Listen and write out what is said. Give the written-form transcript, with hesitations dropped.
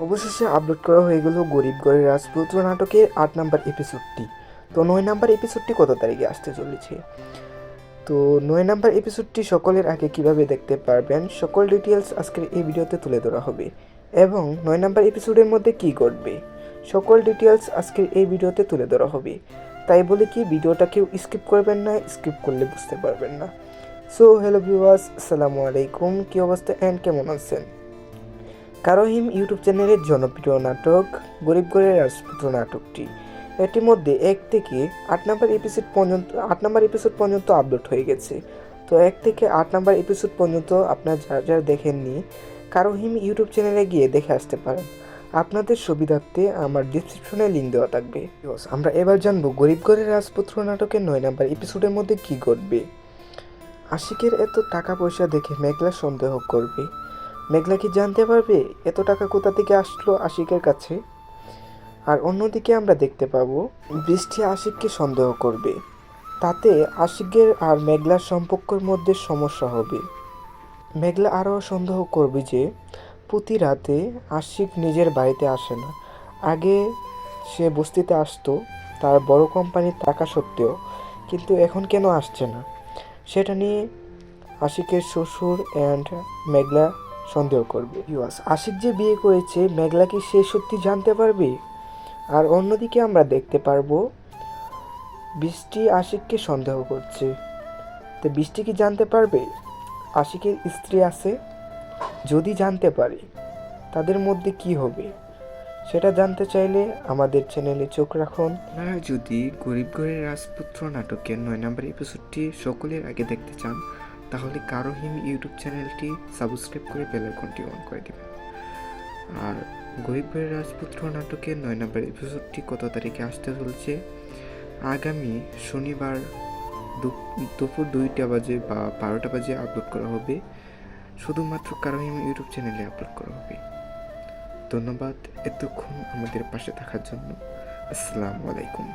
অবশেষে আপলোড করা হয়ে গেল গরিব ঘরের রাজপুত্র নাটকের ৮ নাম্বার এপিসোডটি। তো ৯ নাম্বার এপিসোডটি কত তারিখে আসতে চলেছে? তো ৯ নাম্বার এপিসোডটি সকলের আগে কিভাবে দেখতে পারবেন সকল ডিটেলস আজকের এই ভিডিওতে তুলে ধরা হবে, এবং ৯ নাম্বার এপিসোডের মধ্যে কী ঘটবে সকল ডিটেলস আজকের এই ভিডিওতে তুলে ধরা হবে। তাই বলে কি ভিডিওটা কেউ স্কিপ করবেন না, স্কিপ করলে বুঝতে পারবেন না। সো হ্যালো ভিউয়ার্স, আসসালামু আলাইকুম। কী অবস্থা অ্যান্ড কেমন আছেন? কারোহিম ইউটিউব চ্যানেলের জনপ্রিয় নাটক গরিব ঘরের রাজপুত্র নাটকটি এটির মধ্যে ১ থেকে ৮ নাম্বার এপিসোড পর্যন্ত আপলোড হয়ে গেছে। তো ১ থেকে ৮ নাম্বার এপিসোড পর্যন্ত আপনারা যারা দেখেননি কারোহিম ইউটিউব চ্যানেলে গিয়ে দেখে আসতে পারেন। আপনাদের সুবিধার্থে আমার ডিসক্রিপশনে লিঙ্ক দেওয়া থাকবে। আমরা এবার জানবো গরিব ঘরের রাজপুত্র নাটকের ৯ নাম্বার এপিসোডের মধ্যে কী ঘটবে। আশিকের এত টাকা পয়সা দেখে মেঘলা সন্দেহ করবে। মেঘলা কি জানতে পারবে এত টাকা কোথা থেকে আসলো আশিকের কাছে? আর অন্যদিকে আমরা দেখতে পাবো বৃষ্টি আশিককে সন্দেহ করবে, তাতে আশিকের আর মেঘলার সম্পর্কের মধ্যে সমস্যা হবে। মেঘলা আরও সন্দেহ করবে যে প্রতি রাতে আশিক নিজের বাড়িতে আসে না। আগে সে বস্তিতে আসতো তার বড় কোম্পানির টাকা সত্ত্বেও, কিন্তু এখন কেন আসছে না সেটা নিয়ে আশিকের শ্বশুর অ্যান্ড মেঘলা সন্দেহ করবে। আশিক যে বিয়ে করেছে মেঘলা কি সে সত্যি জানতে পারবে? আর অন্যদিকে আমরা দেখতে পারবো বৃষ্টি আশিককে সন্দেহ করছে। তো বৃষ্টি কি জানতে পারবে আশিকের স্ত্রী আছে? যদি জানতে পারে তাদের মধ্যে কি হবে সেটা জানতে চাইলে আমাদের চ্যানেলে চোখ রাখুন। আপনারা যদি গরিব ঘরের রাজপুত্র নাটকের ৯ নম্বর এপিসোডটি সকলের আগে দেখতে চান তাহলে কারোহিম ইউটিউব চ্যানেলটি সাবস্ক্রাইব করে বেল আইকনটি অন করে দেবেন। আর গরিব ঘরের রাজপুত্র নাটকের ৯ নম্বর এপিসোডটি কত তারিখে আসতে চলছে? আগামী শনিবার দুপুর ২টা বাজে বা ১২টা বাজে আপলোড করা হবে। শুধুমাত্র কারোহিম ইউটিউব চ্যানেলে আপলোড করা হবে। ধন্যবাদ এতক্ষণ আমাদের পাশে থাকার জন্য। আসসালামু আলাইকুম।